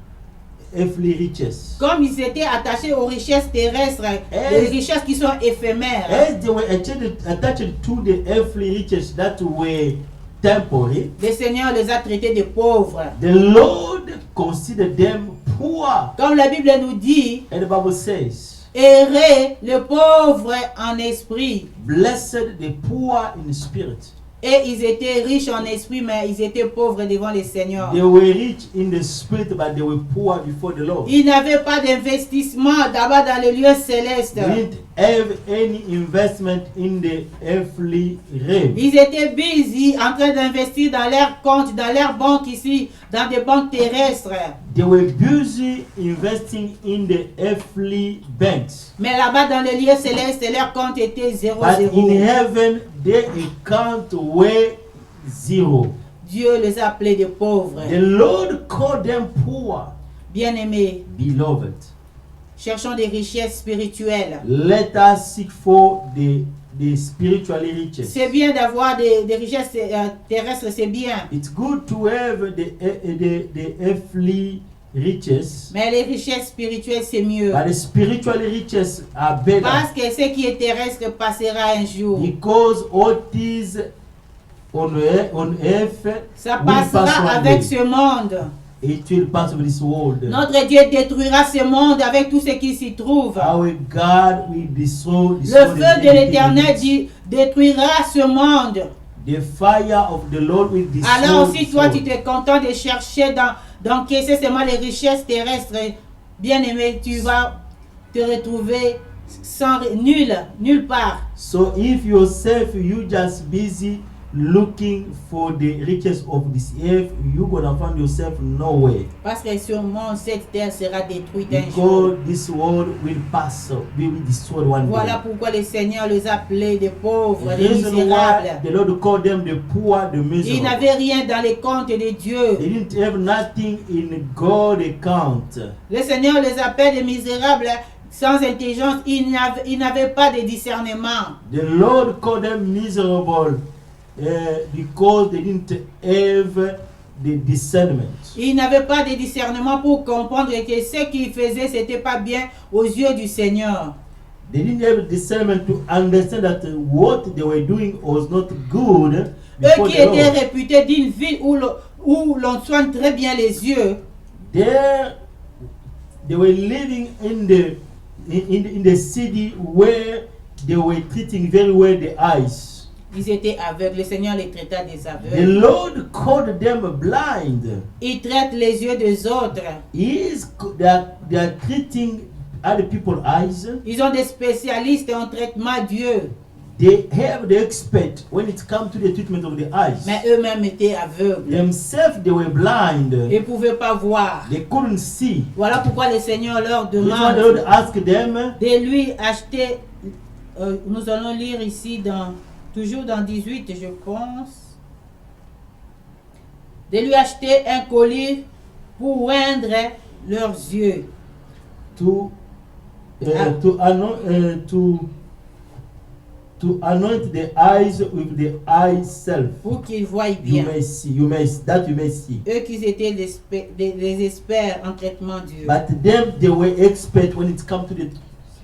riches. Comme ils étaient attachés aux richesses terrestres, les richesses qui sont éphémères, As they were attached to the earthly riches that were temporary, le Seigneur les a traités de pauvres. the Lord considered them poor. Comme la Bible nous dit, And the Bible says, errez le pauvre en esprit. blessed the poor in spirit. Et ils étaient riches en esprit, mais ils étaient pauvres devant le Seigneur. They were rich in the spirit, but they were poor before the Lord. Ils n'avaient pas d'investissement d'abord dans le lieu céleste. They didn't have any investment in the earthly realm. Ils étaient busy en train d'investir dans leurs comptes, dans leurs banques ici, dans des banques terrestres. They were busy investing in the earthly banks. Mais là-bas dans le lieu céleste, leur compte était 0, But in 0. heaven, their account were zero. Dieu les a appelés des pauvres. The Lord called them poor. Bien-aimés, Beloved, cherchons des richesses spirituelles. let us seek for the spiritual riches. C'est bien d'avoir des richesses terrestres, c'est bien. It's good to have the earthly riches, Mais les richesses spirituelles, c'est mieux. but the spiritual riches are better. Parce que ce qui est terrestre passera un jour. Because all these on earth Ça will pass passera one avec day. ce monde. It will pass with this world. Notre Dieu détruira ce monde avec tout ce qui s'y trouve. Our God will destroy Le feu de l'Éternel détruira ce monde. The fire of the Lord will destroy. Alors si toi this tu te contentes de chercher d'encaisser seulement les richesses terrestres, bien aimé, tu vas te retrouver nulle part. So if yourself you just busy looking for the riches of this earth, you're gonna find yourself nowhere. Parce que sûrement cette terre sera détruite un jour. Because this world will pass, will be destroyed one Voilà day. pourquoi le Seigneur les appelait des pauvres, The des reason misérables. why the Lord called them the poor, the Ils miserable. n'avaient rien dans les comptes de Dieu. They didn't have nothing in God's account. Le Seigneur les appelle des misérables sans intelligence. Ils n'avaient pas de discernement. The Lord called them miserable because they didn't have the discernment. Ils n'avaient pas de discernement pour comprendre que ce qu'ils faisaient, c'était pas bien aux yeux du Seigneur. They didn't have discernment to understand that what they were doing was not good Eux before qui the étaient Lord. réputés d'une ville où l'on soigne très bien les yeux, There, they were living in the city where they were treating very well the eyes. ils étaient aveugles. Le Seigneur les traita des The aveugles. Lord called them blind. Ils traitent les yeux des autres. They are treating other people's eyes. Ils ont des spécialistes en traitement d'yeux. They have the expert when it comes to the treatment of the eyes. Mais eux-mêmes étaient aveugles. Themselves, they were blind. Ils ne pouvaient pas voir. They couldn't see. Voilà pourquoi le Seigneur leur That's why the Lord demande asked them. de lui acheter. Nous allons lire ici toujours dans 18, je pense. De lui acheter un collier pour oindre leurs yeux. To anoint the eyes with the eye self. Pour qu'ils voient You bien. may see. You may see. Eux qui étaient des experts en traitement d'yeux. But them, they were expert when it comes to the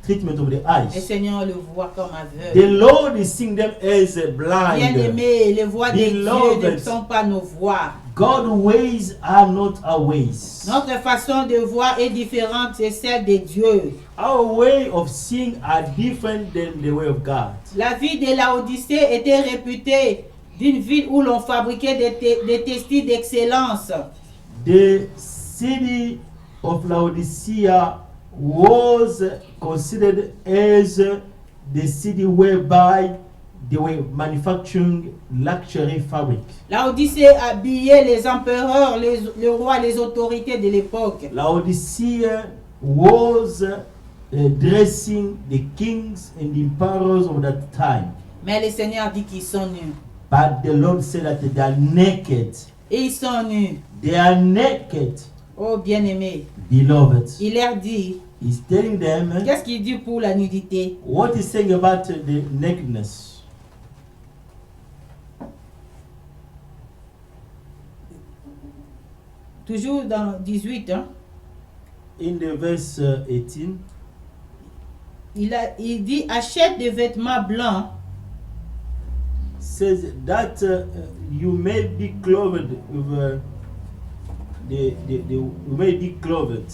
treatment of the Le eyes. Seigneur le voit comme The aveugle. Lord is seeing them as blind. Bien-aimés, les voix de Dieu Beloved. ne sont pas nos voix. God's ways are not our ways. Notre façon de voir est différente de celle de Dieu. Our way of seeing are different than the way of God. La ville de Laodicée était réputée d'une ville où l'on fabriquait des textiles d'excellence. The city of Laodicea was considered as the city whereby they were manufacturing luxury fabric. Laodicée habillait les empereurs, les rois, les autorités de l'époque. Laodicea was dressing the kings and the emperors of that time. Mais le Seigneur dit qu'ils sont nus. But the Lord said that they are naked. Et ils sont nus. They are naked, Oh bien-aimés. beloved. Il leur dit, He's telling them qu'est-ce qu'il dit pour la nudité? what he's saying about the nakedness. Toujours dans 18, hein? In the verse 18, Il dit, achète des vêtements blancs says that you may be clothed with you may be clothed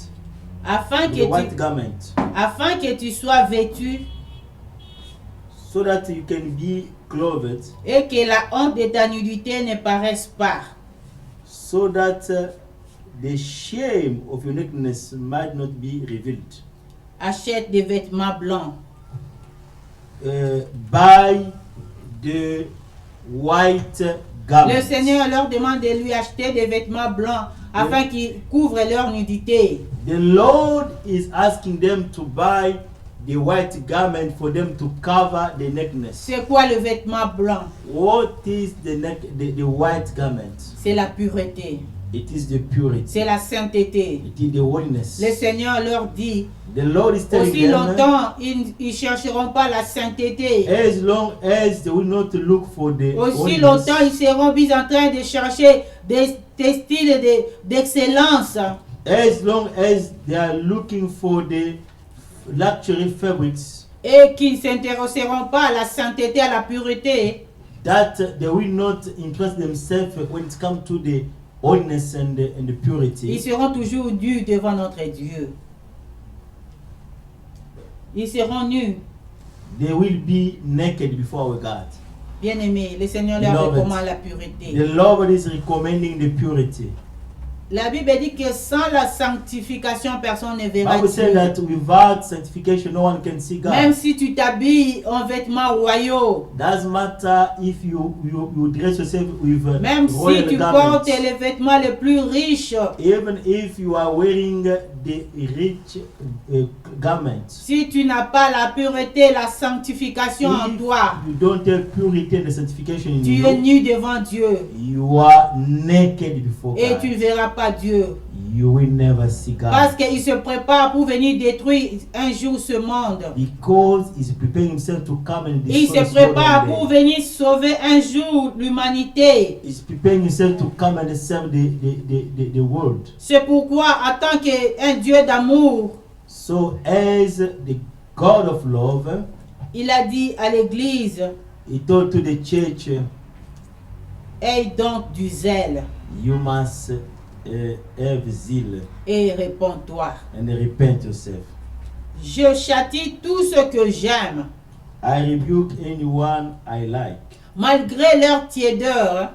afin with que a white tu, garment, afin que tu sois vêtu so that you can be clothed, et que la honte de ta nudité ne paraisse pas. so that the shame of your nakedness might not be revealed. Achète des vêtements blancs. Buy the white garment. Le Seigneur leur demande de lui acheter des vêtements blancs afin qu'ils couvrent leur nudité. The Lord is asking them to buy the white garment for them to cover the nakedness. C'est quoi le vêtement blanc? What is the white garment? C'est la pureté. It is the purity. C'est la sainteté. It is the holiness. Le Seigneur leur dit, The Lord is telling aussi them, longtemps, ils ne chercheront pas la sainteté. as long as they will not look for the Aussi holiness, longtemps, ils seront mis en train de chercher des textiles d'excellence. as long as they are looking for the luxury fabrics, Et qu'ils ne s'intéresseront pas à la sainteté, à la pureté. that they will not interest themselves when it comes to the holiness and the Ils purity. seront toujours nus devant notre Dieu. Ils seront nus. They will be naked before our God. Bien-aimés, le Seigneur leur Beloved. recommande la pureté. The Lord is recommending the purity. La Bible dit que sans la sanctification, personne ne verra Bible says Dieu. that without sanctification, no one can see God. Même si tu t'habilles en vêtements royaux, Doesn't matter if you dress yourself with même si royal tu garments. portes les vêtements les plus riches, Even if you are wearing the rich garments, si tu n'as pas la pureté, la sanctification en if toi, you don't have purity and sanctification in tu es you, nu devant Dieu you are naked before et God. tu ne verras pas Dieu. You will never see God. Parce qu'il se prépare pour venir détruire un jour ce monde. Because he's preparing himself to come and Il destroy se this world prépare one pour day. venir sauver un jour l'humanité. He's preparing himself to come and save the world. C'est pourquoi, en tant qu'un Dieu d'amour, So as the God of love, il a dit à l'Église, he told to the church, aie donc du zèle you must have zeal et réponds-toi. and repent yourself. Je châtie tout ce que j'aime, I rebuke anyone I like. malgré leur tiédeur,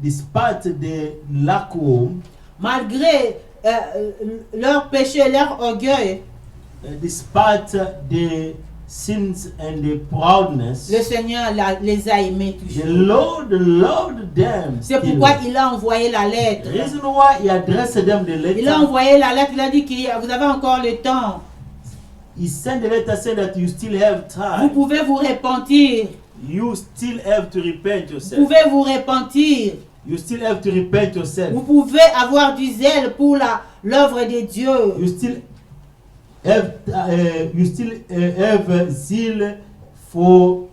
Despite the lukewarm, malgré leur péché, leur orgueil, despite the sins and the proudness, le Seigneur les a aimés the toujours. Lord loved them. C'est still. pourquoi il a envoyé la lettre. The reason why he addressed them the Il a letter, envoyé la lettre, il a dit que vous avez encore le temps. he sent the letter saying that you still have Vous time. pouvez vous repentir. You still have to repent Vous yourself. pouvez vous repentir. You still have to repent Vous yourself. pouvez avoir du zèle pour l'œuvre de Dieu. You still have zeal for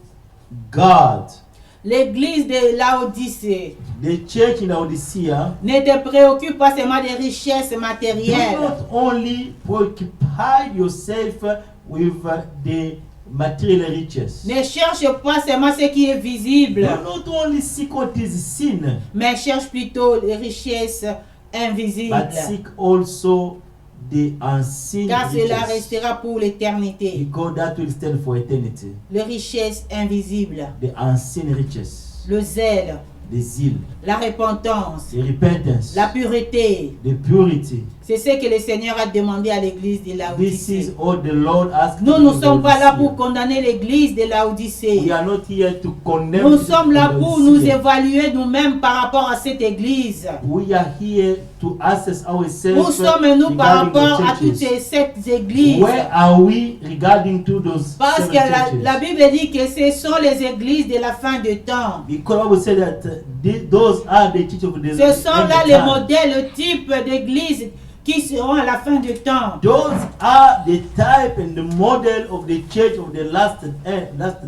God. L'église de Laodicée The church in Laodicea ne te préoccupe pas seulement des richesses do matérielles. not only preoccupy yourself with the material riches. Ne cherche pas seulement ce qui est visible, Do not only seek what is seen, mais cherche plutôt les richesses invisibles. but seek also the unseen Car cela riches. restera pour l'éternité. Because that will stand for eternity. Les richesses invisibles, The unseen riches, le zèle, the zeal, la repentance, the repentance, la pureté. the purity. C'est ce que le Seigneur a demandé à l'église de This is Laodicée. all the Lord asks. Nous ne sommes pas là Laodicea. pour condamner l'église de We Laodicée. are not here to condemn. Nous sommes là pour nous Laodicea. évaluer nous-mêmes par rapport à cette église. We are here to assess ourselves. Où sommes-nous par regarding the rapport à toutes churches. ces églises? Where are we regarding to those Parce seven que churches? la Bible dit que ce sont les églises de la fin de temps. Because I would say that those are the church of the Ce sont end là of les time. modèles, le type d'église qui seront à la fin du temps. Those are the type and the model of the church of the last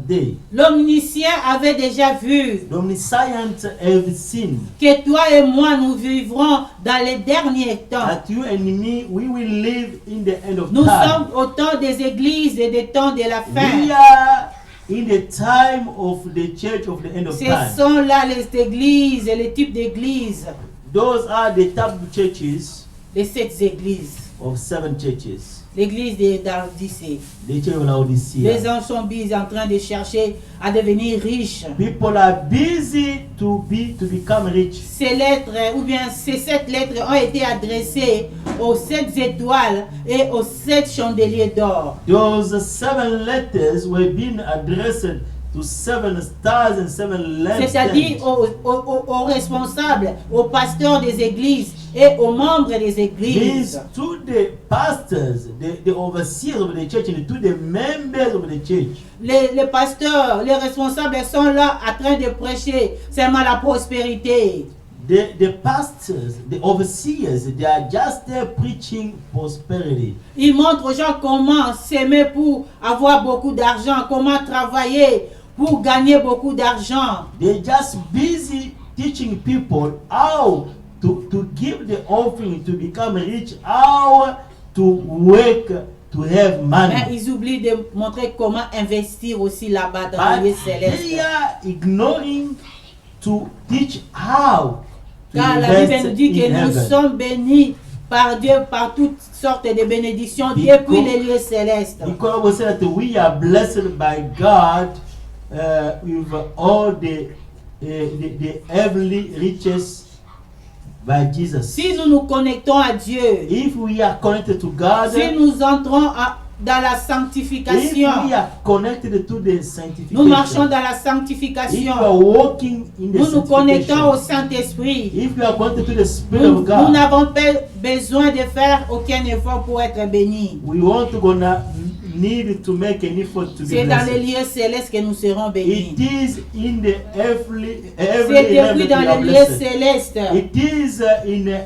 day. L'omniscient avait déjà vu The omniscient have seen que toi et moi nous vivrons dans les derniers temps. that you and me, we will live in the end of Nous time. sommes au temps des églises et des temps de la fin. We are in the time of the church of the end of Ce time. sont là les églises et les types d'églises, Those are the type of churches les 7 églises. of 7 churches. L'église de Laodicée. The church of Laodicea. Les gens sont busy en train de chercher à devenir riches. People are busy to become rich. Ces lettres, ou bien ces 7 lettres ont été adressées aux 7 étoiles et aux 7 chandeliers d'or. Those 7 letters were being addressed to 7 stars and 7 C'est-à-dire lampstands. aux responsables, aux pasteurs des églises et aux membres des églises. Means to the pastors, the overseers of the church, and to the members of the church. Les pasteurs, les responsables sont là en train de prêcher seulement la prospérité. The pastors, the overseers, they are just there preaching prosperity. Ils montrent aux gens comment s'aimer pour avoir beaucoup d'argent, comment travailler pour gagner beaucoup d'argent. They're just busy teaching people how to give the offering, to become rich, how to work, to have money. Mais ils oublient de montrer comment investir aussi là-bas dans But le lieu they céleste. are ignoring to teach how to Car la Bible nous invest dit que in nous heaven. sommes bénis par Dieu par toutes sortes de bénédictions Because- depuis les lieux célestes. Because we say that we are blessed by God with all the heavenly riches by Jesus. Si nous nous connectons à Dieu, If we are connected to God, si nous entrons dans la if sanctification, we are connected to the nous marchons sanctification, dans la if you are sanctification, walking in the nous nous connectons au sanctification, Saint-Esprit. if you are connected to the Spirit Nous of God, n'avons pas besoin de faire aucun effort pour être bénis. we want to gonna need to make an effort to be C'est dans les blessed. lieux célestes que nous serons bénis. It is in the heavenly C'est realm depuis that we dans are les lieux blessed. célestes. It is in a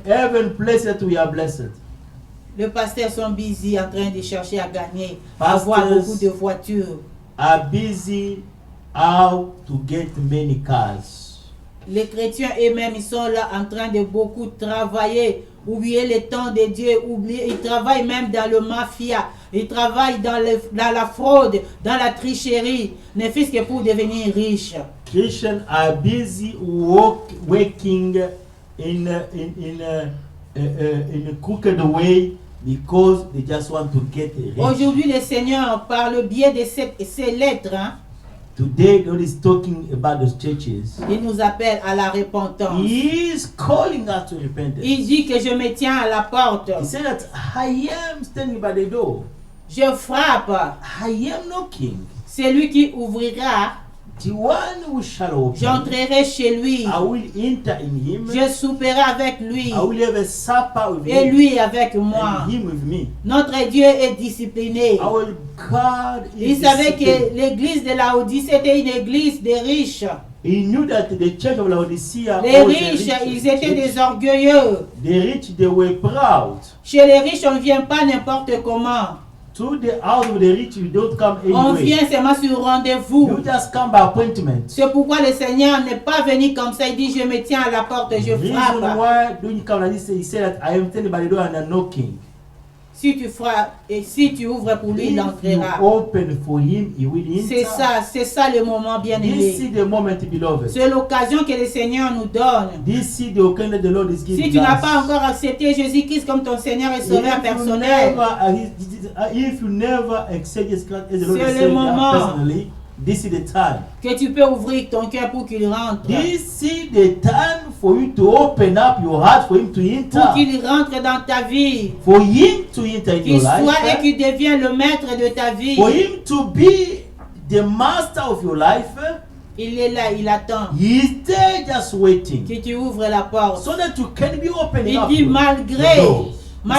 heaven place that we are blessed. Les pasteurs sont busy en train de chercher à gagner, à avoir Pastors beaucoup de voitures. are busy how to get many cars. Les chrétiens eux-mêmes, ils sont là en train de beaucoup travailler, oublier le temps de Dieu, ils travaillent même dans le mafia, ils travaillent dans la fraude, dans la tricherie, ne fût-ce que pour devenir riches. Christians are busy working in a crooked way because they just want to get rich. Aujourd'hui, le Seigneur, par le biais de ces lettres, hein, Today, God is talking about the churches. il nous appelle à la repentance. He is calling us to repentance. Il dit que je me tiens à la porte, He said that I am standing by the door. je frappe, I am knocking. c'est lui qui ouvrira, The one who shall open. j'entrerai chez lui, I will enter in him. je souperai avec lui, I will have a supper with et him. lui avec moi. And him with me. Notre Dieu est discipliné. Our God Il is savait disciplined. que l'église de Laodicée était une église des riches. He knew that the church of Laodicea Les was a riches, rich ils étaient church. des orgueilleux. The rich, they were proud. Chez les riches, on ne vient pas n'importe comment. To the house of the rich, you don't come On anyway. vient seulement sur rendez-vous. You just come by appointment. C'est pourquoi le Seigneur n'est pas venu comme ça. Il dit, je me tiens à la porte, je Reason frappe. why don't you come like this? He said that I am standing by the door and I'm knocking. Si tu frappes et si tu ouvres pour lui, il If you entrera. open for him, he will enter. C'est ça le moment bien This aimé. is the moment, beloved. C'est l'occasion que le Seigneur nous donne. This is the occasion that the Lord is giving Si tu n'as us. pas encore accepté Jésus-Christ comme ton Seigneur et Sauveur If you personnel, if you never accept Jesus Christ as the Lord C'est and le Savior moment. personally, this is the time. que tu peux ouvrir ton cœur pour qu'il rentre. This is the time for you to open up your heart for him to Pour enter. qu'il rentre dans ta vie. For him to enter in Qu'il your soit et life. qu'il devienne le maître de ta vie. For him to be the master of your life. Il est là, il attend He is there just waiting. que tu ouvres la porte. So that you can be opening Il up dit your malgré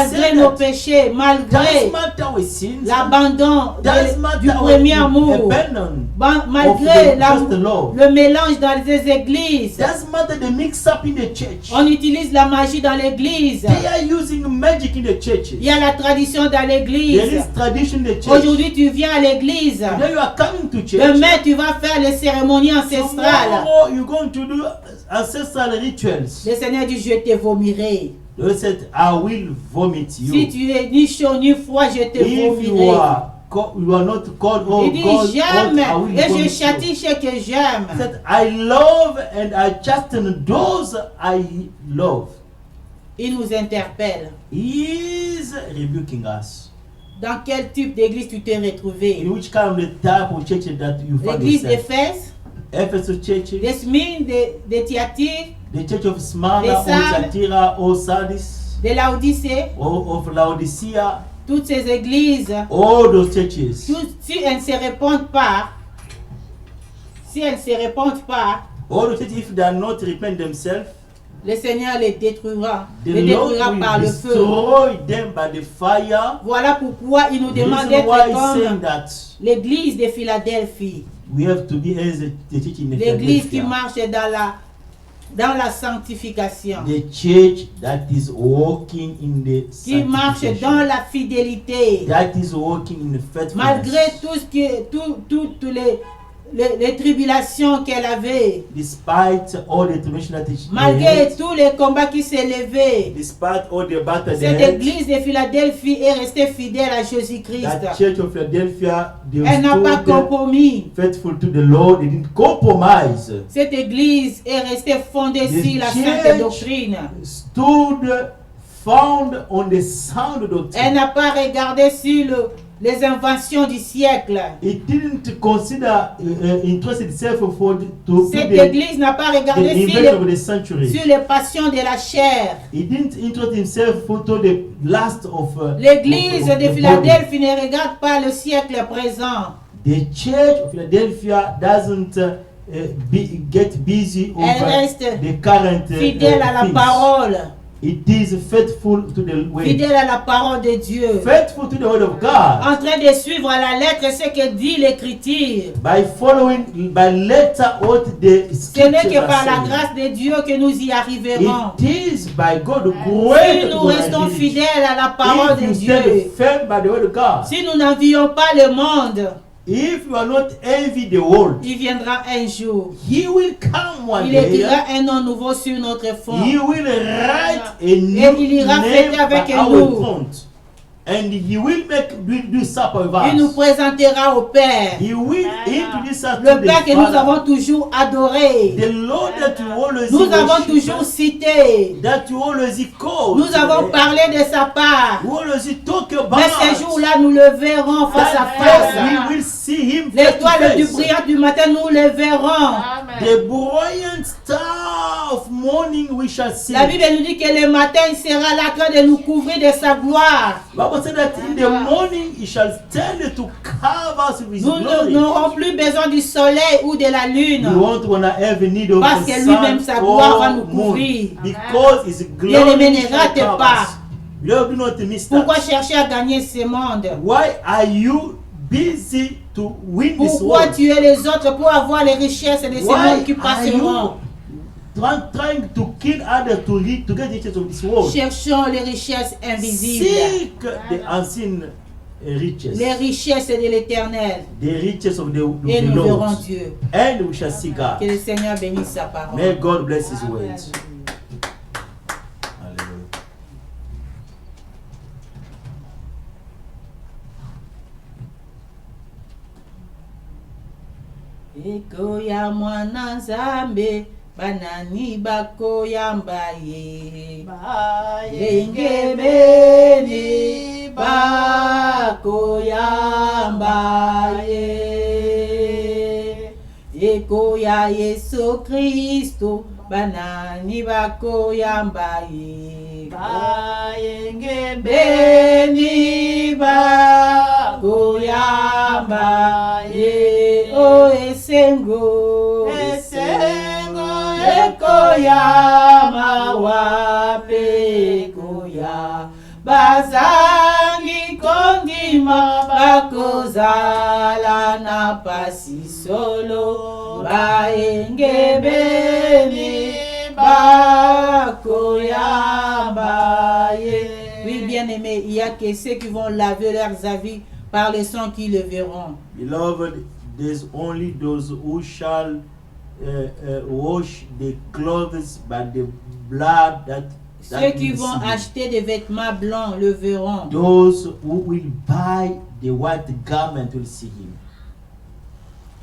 said nos that péchés, malgré doesn't matter with sins. l'abandon Doesn't du matter premier with amour, abandon. malgré of the first love. le mélange dans les églises. Doesn't matter the mix up in the church. On utilise la magie dans l'église. They are using magic in the churches. Il y a la tradition dans There l'église. is tradition in the church. Aujourd'hui, tu viens à l'église. Now you are coming to church. Demain, tu vas faire les cérémonies ancestrales. Tomorrow you're going to do ancestral rituals. Le Seigneur dit, je te vomirai. The Lord said, I will vomit Si you. tu es ni chaud ni froid, je te If you vomirai. are not called, oh Il dit, God, j'aime I will et je vomit you. châtie ceux que j'aime. He said, I love and I chasten those I love. Il nous interpelle. He is rebuking us. Dans quel type d'église tu t'es retrouvé? In which kind of the type of church that you find L'église yourself? d'Éphèse, Ephesus church, de Smyrne, de Thyatire, the church of Smyrna or Sardes, Thyatira or Sardis de Laodicée, or of Laodicea, toutes ces églises, all those churches. si elles ne se répondent pas, All the churches, if they are not repent themselves, le Seigneur les détruira. the Les Lord détruira par will le feu. destroy them by the fire. Voilà pourquoi il nous The demande reason d'être why he's saying comme that l'église de Philadelphie. we have to be as the church in L'église qui Philadelphia. marche dans la sanctification. The church that is walking in the Qui marche dans sanctification. la fidélité. That is walking in the faithfulness. Malgré tout ce qui, toutes les tribulations qu'elle avait. Despite all the tribulation that she Malgré had, tous les combats qui s'élevaient. despite all the battles they Cette had, église de Philadelphie est restée fidèle à Jésus-Christ. that church of Philadelphia, they Elle n'a pas stood compromis. faithful to the Lord. They didn't compromise. Cette église est restée fondée The sur la church sainte doctrine. Stood found on the sound Elle doctrine. n'a pas regardé sur les inventions du siècle. It didn't consider interested itself for to Cette the église n'a pas regardé invention of the century. sur les passions de la chair. He didn't interest himself for to the last of L'église of de the Philadelphie ne regarde pas le siècle présent. body. The church of Philadelphia doesn't get busy Elle over reste the current fidèle à la things. parole, It is faithful to the way. fidèle à la parole de Dieu, Faithful to the word of God. en train de suivre à la lettre ce que dit l'Écriture. By following by letter what the Ce n'est scriptures que are par la saying. grâce de Dieu que nous y arriverons. It is by God Si great nous restons fidèles à la parole de if you Dieu, stand firm by the word of God. si nous n'envions pas le monde, If you are not envy the world, il viendra un jour. he will come one Il day. écrira un nom nouveau sur notre front. He will write a Et new il ira name fêter avec by nous. our front. And he will do supper with Il nous us. présentera au Père. He will introduce us to Le the Père que nous Father. avons toujours adoré. The Lord that you always Nous avons worship, toujours cité. that you always call. Nous avons parlé de sa part. We always talk about. Mais ce jour-là, nous le verrons face à face. We will see him face to L'étoile du face. brillant du matin, nous le verrons. The brilliant star of morning we shall see. La Bible nous dit que le matin, il sera là en train de nous couvrir de sa gloire. Bible said that in the morning he shall stand to cover us with his Nous glory. n'aurons plus besoin du soleil ou de la lune. We won't wanna have need of Parce the que lui-même, sun sa gloire va or nous moon, couvrir. because his Bien-aimé, glory ne shall rate cover pas. us. Lord, do not miss Pourquoi that. chercher à gagner ce monde? Why are you busy to win this Pourquoi world? tuer les autres pour avoir les richesses de ce Why monde qui are passeront? you trying to kill others to get riches of this world? Cherchons les richesses invisibles, Seek the unseen riches, les richesses de l'éternel, the riches of the et nous verrons Lord, Dieu. and we shall see Que God. le Seigneur bénisse sa parole. May God bless His words. Hallelujah. Eko ya mwana Nzambe, banani bakoyamba ye. Yenge beni bakoyamba ye. Eko ya Yesu Kristo, banani bakoyamba ye. Yenge Beni bakoyamba ye. O esengo, Esengo, ekoyama wape koya. Bazangi kondima bakozala na pasi solo. Baenge beni bakoyamba ye. Oui, bien-aimés, il y a que ceux qui vont laver leurs avis par le sang qui le verront. Beloved, there's only those who shall wash the clothes by the blood that Ceux qui will vont see. acheter des vêtements blancs le verront. Those who will buy the white garment will see him.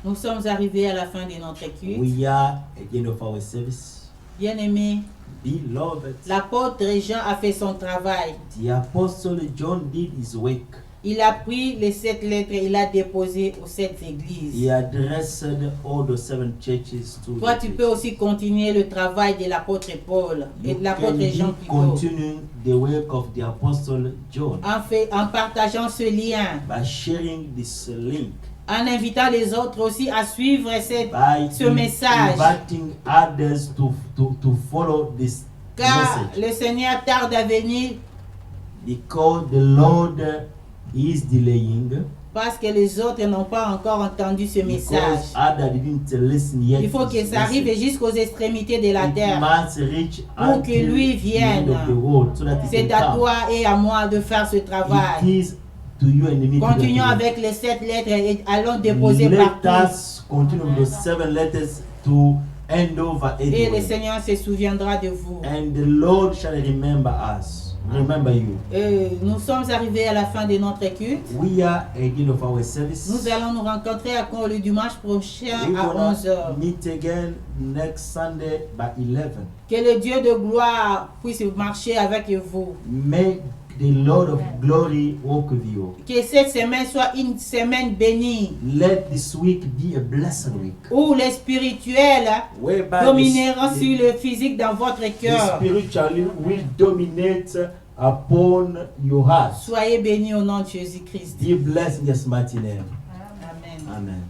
Nous sommes arrivés à la fin de notre culte. We are at the end of our service. Bien-aimés, Beloved, l'apôtre Jean a fait son travail. the apostle John did his work. Il a pris les 7 lettres et il a déposé aux 7 églises. He addressed all the 7 churches to Toi, the tu church. peux aussi continuer le travail de l'apôtre Paul et You de l'apôtre can Jean be plutôt. continuing the work of the apostle John En partageant ce lien, by sharing this link, en invitant les autres aussi à suivre by ce message. inviting others to follow this Car message, le Seigneur tarde à venir because the Lord is delaying, parce que les autres n'ont pas encore entendu ce message. because others didn't listen yet. Il faut to que this ça arrive message. jusqu'aux extrémités de la It terre. must reach Pour que until lui the vienne. end of the world, so that it C'est can à come. toi et à moi de faire ce It travail. is to you and me to Continuons do that. avec les 7 lettres et allons déposer Let partout. us continue with the 7 letters to hand over Et le everywhere. Seigneur se souviendra de vous. And the Lord shall remember us. Remember you. Nous sommes arrivés à la fin de notre culte. We are at the end of our service. Nous allons nous rencontrer encore le dimanche prochain We're à gonna 11h. meet again next Sunday by 11. Que le Dieu de gloire puisse marcher avec vous. May the Lord of glory walk with you. Que cette semaine soit une semaine bénie, Let this week be a blessed week. où le spirituel Whereby dominera the- sur le physique dans votre The cœur. spiritual will dominate upon your heart. Soyez bénis au nom de Jésus-Christ. Be blessed in His mighty name. Amen. Amen.